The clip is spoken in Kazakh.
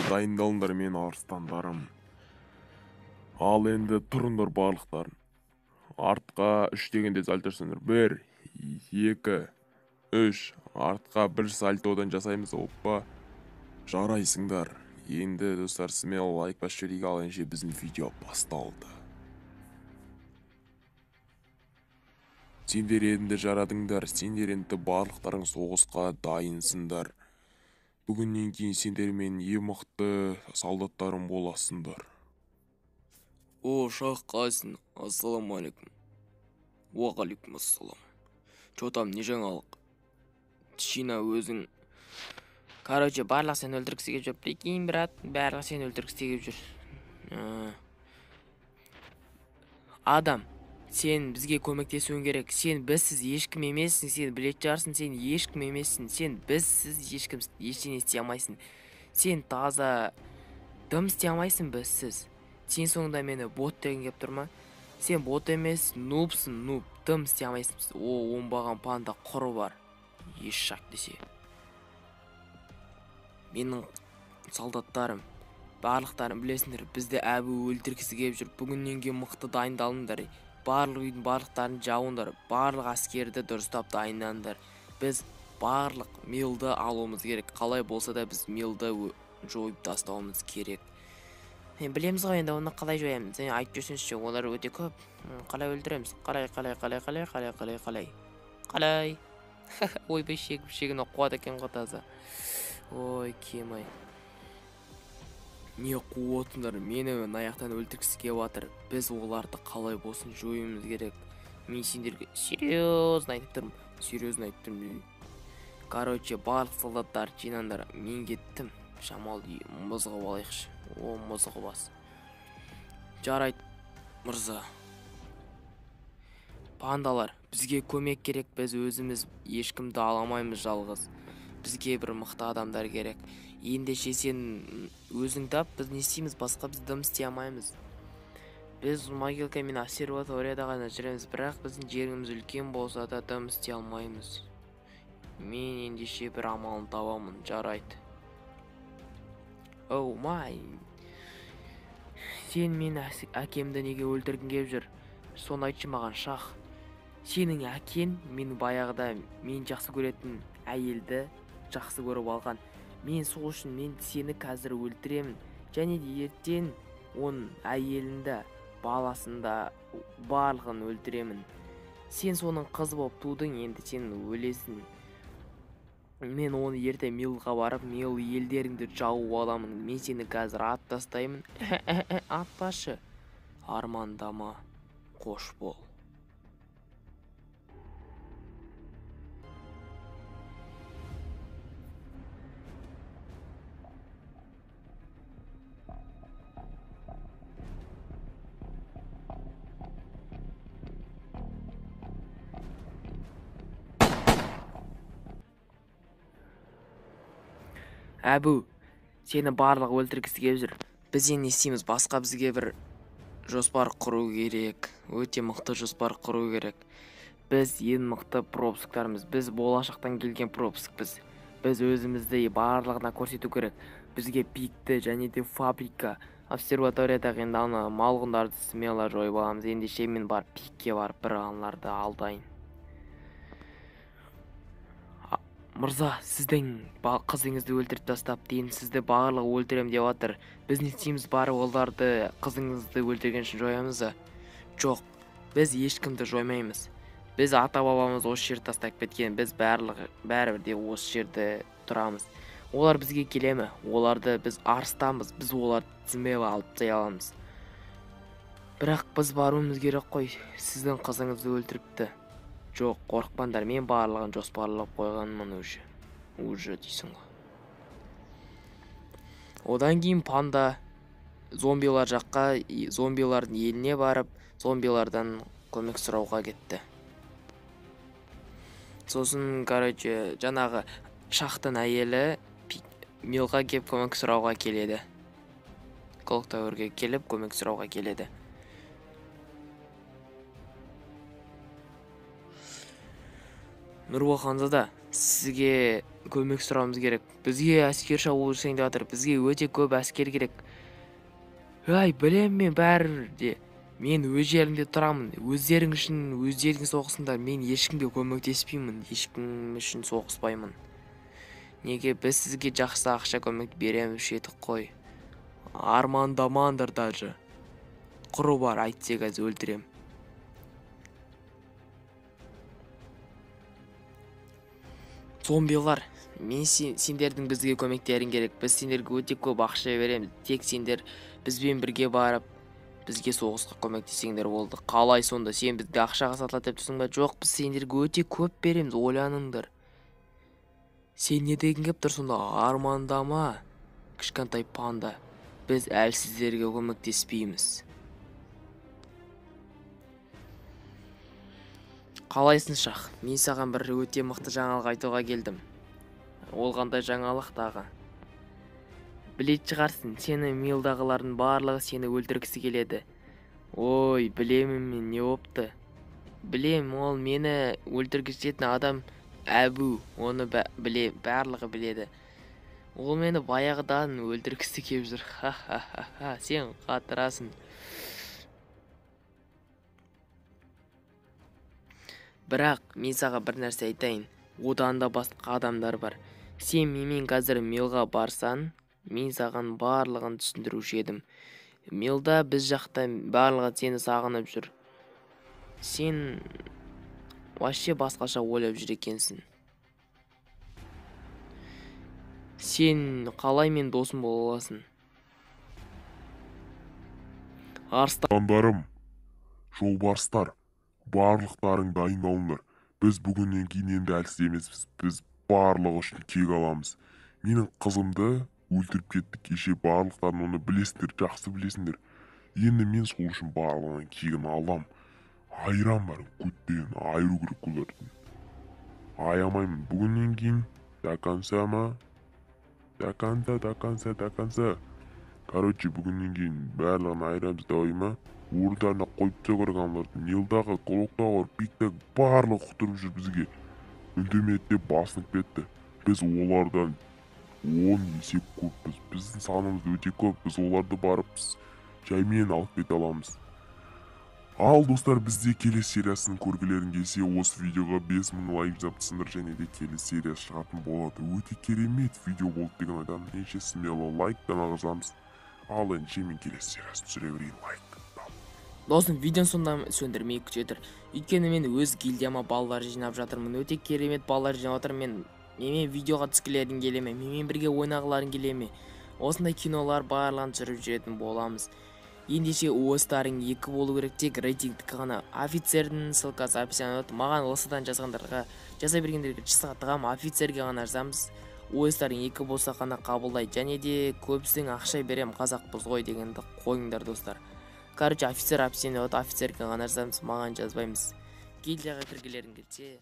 Дайындалыңдар мен арыстандарым. Ал енді тұрыңдар барлықтарын. Артқа 3 дегенде сальтосыңдар. 1, 2, 3. Артқа бір сальтодан жасаймыз. Оппа. Жарайсыңдар. Енді достар, сізмен лайк басып жіберейік, ал енді біздің видео басталды. Сендер енді жарадыңдар, сендер енді барлықтарың соғысқа дайынсыңдар. Бүгіннен кейін сендер мен ең мықты солдаттарым боласыңдар. О, шах қайсың? Ассаламалейкум. Уағалейкум ассалам. Чо там, не жаңалық? Тишина өзің. Короче, барлық сен өлтіргісі келіп жүр. Прикинь, брат, барлық сен өлтіргісі келіп жүр. Адам, сен бізге көмектесуің керек. Сен бізсіз ешкім емессің, сен білет жарсың, сен ешкім емессің. Сен бізсіз ешкім ештеңе істей алмайсың. Сен таза дым істей алмайсың бізсіз. Сен соңында мені бот деген кеп тұр ма? Сен бот емес, нубсың, нуб. Дым істей алмайсың. О, оңбаған панда құры бар. Ешшак десе. Менің солдаттарым, барлықтарым білесіңдер, бізді әбу өлтіргісі келіп жүр. Бүгіннен кейін мықты дайындалыңдар. Барлық үйдің барлықтарын жауыңдар. Барлық әскерді дұрыстап дайындаңдар. Біз барлық милды алуымыз керек. Қалай болса да біз милды жойып тастауымыз керек. Білеміз ғой енді оны қалай жоямыз. Сен айтып жүрсеңізші, олар өте көп. Қалай өлтіреміз? Қалай? Ойбай, шегін қуат екен ғой таза. Ой, кемай. Не қуатындар, мені аяқтан өлтіргісі келіп жатыр. Біз оларды қалай болсын жоюымыз керек. Мен сендерге серьезно айтып тұрмын. Короче, барлық солдаттар жинаңдар. Мен кеттім. Шамал мұзғы алайықшы. О, мұзғы бас. Жарайды, мырза. Пандалар, бізге көмек керек. Біз өзіміз ешкімді аламаймыз жалғыз. Бізге бір мықты адамдар керек. Ендеше сен өзің тап, біз не істейміз, басқа біз дым істей алмаймыз. Біз могилка мен обсерваторияда ғана жүреміз, бірақ біздің жеріміз үлкен болса да дым істей алмаймыз. Мен ендеше бір амалын табамын, жарайды. Оу, май. Сен мен әкемді неге өлтіргің келіп жүр? Соны айтшы маған, шах. Сенің әкен мен баяғыда мен жақсы көретін әйелді жақсы көріп алған. Мен сол үшін мен сені қазір өлтіремін. Және де ертең оның әйелінді, баласында барлығын өлтіремін. Сен соның қыз болып тудың, енді сен өлесің. Мен оны ерте милға барып, мил елдеріңді жауып аламын. Мен сені қазір ат тастаймын. Атпашы. Армандама, қош бол. Әбу, сені барлық өлтіргісі келіп жүр. Біз не істейміз? Басқа бізге бір жоспар құру керек. Өте мықты жоспар құру керек. Біз ең мықты пропусктарымыз. Біз болашақтан келген пропускпіз. Біз өзімізді барлығына көрсету керек. Бізге пикті және де фабрика, обсерваториядағы енді ана малғындарды смело жойып аламыз. Ендеше мен бар пикке барып бір аналарды алдайын. Мырза, сіздің қызыңызды өлтіріп тастап дейін, сізді барлығы өлтірем деп жатыр. Біз не істейміз, бары оларды қызыңызды өлтірген үшін жоямыз? Жоқ, біз ешкімді жоймаймыз. Біз ата-бабамыз осы жерді тастап кеткен. Біз бәрібір осы жерде тұрамыз. Олар бізге келемі? Оларды біз арыстамыз. Біз оларды смело алып тастай аламыз. Бірақ біз баруымыз керек қой. Сіздің қызыңызды өлтіріпті. Жоқ, қорықпаңдар, мен барлығын жоспарлап қойғанмын уже дейсің ғой. Одан кейін панда зомбилар жаққа, зомбилардың еліне барып, зомбилардан көмек сұрауға кетті. Сосын, короче, жаңағы шахтың әйелі милға кеп көмек сұрауға келеді. Клоктауэрге келіп көмек сұрауға келеді. Нұрбол Ханзада, сізге көмек сұрауымыз керек. Бізге әскер шабуыл жасайын деп жатыр. Бізге өте көп әскер керек. Ай, білем мен бәрі. Мен өз жерімде тұрамын. Өздерің үшін өздерің соғысыңдар. Мен ешкімге көмектеспеймін. Ешкім үшін соғыспаймын. Неге біз сізге жақсы ақша көмек береміз едік қой. Армандамаңдар даже. Құры бар, айтсек аз өлтірем. Зомбилар, мен сендердің бізге көмектерің керек. Біз сендерге өте көп ақша береміз. Тек сендер бізбен бірге барып, бізге соғысқа көмектесеңдер болды. Қалай сонда? Сен бізді ақшаға сатылады деп тұрсың ба? Жоқ, біз сендерге өте көп береміз, ойланыңдар. Сен не деген кеп тұр сонда? Армандама, кішкентай панда. Біз әлсіздерге көмектеспейміз. Қалайсың Шах? Мен саған бір өте мықты жаңалық айтуға келдім. Ол қандай жаңалық тағы? Білет шығарсың, сені милдағылардың барлығы сені өлтіргісі келеді. Ой, білемін мен, не опты? Білем, ол мені өлтіргісетін адам Әбу, оны барлығы біледі. Ол мені баяғыдан өлтіргісі кеп жүр. Ха-ха-ха, сен қатырасың. Бірақ мен саған бір нәрсе айтайын. Одан да басқа адамдар бар. Сен менімен қазір Милға барсан, мен саған барлығын түсіндіруші едім. Милда біз жақта барлығы сені сағынып жүр. Сен вообще басқаша ойлап жүр екенсің. Сен қалай мен досым бола аласың? Арыстандарым, жолбарыстар, барлықтарың дайындалыңдар. Біз бүгіннен кейін енді әлсіз емеспіз. Біз барлығы үшін кек аламыз. Менің қызымды өлтіріп кеттік кеше, барлықтарын оны білесіңдер, жақсы білесіңдер. Енді мен сол үшін барлығын кегін алам. Айран бар, көттен айыру керек олардан. Аямаймын. Бүгіннен кейін до конца. Короче, бүгіннен кейін барлығын айырамыз, давай ма? Орындарына қойып тастау керек аналарды. Нилдағы, Колоктағы, Пиктегі барлығы құтырып жүр бізге. Үндемеді деп басынып кетті. Біз олардан 10 есе көппіз. Біздің санымыз өте көп. Біз оларды барып жаймен алып кете аламыз. Ал достар, бізде келесі сериясын көргілерің келсе, осы видеоға 5000 лайк жаптысыңдар, және де келесі серия шығатын болады. Өте керемет видео болды деген адам. Неше смело лайктан ағызамыз. Ал енді мен келесі сериясын түсіре берейін, лайк. Досым, видеоны сонда сөндірмей күтетір. Өйткені мен өз гильдияма балалар жинап жатырмын. Өте керемет балалар жинап жатырмын. Менімен видеоға түскілерін келеме, менімен бірге ойнағыларын келеме. Осындай кинолар барлығын түсіріп жүретін боламыз. Ендеше OS-тарың 2 болу керек, тек рейтингтікі ғана. Офицердің ссылкасы описаниеда. Маған лысыдан жазғандарға, жаза бергендерге тығам, офицерге ғана жазамыз. OS-тарың 2 болса ғана қабылдайды. Және де көбісінің ақша берем, қазақпыз ғой дегенді қойыңдар достар. Короче, офицерге ғана жазамыз, маған жазбаймыз. Гильдияға кіргілерің келсе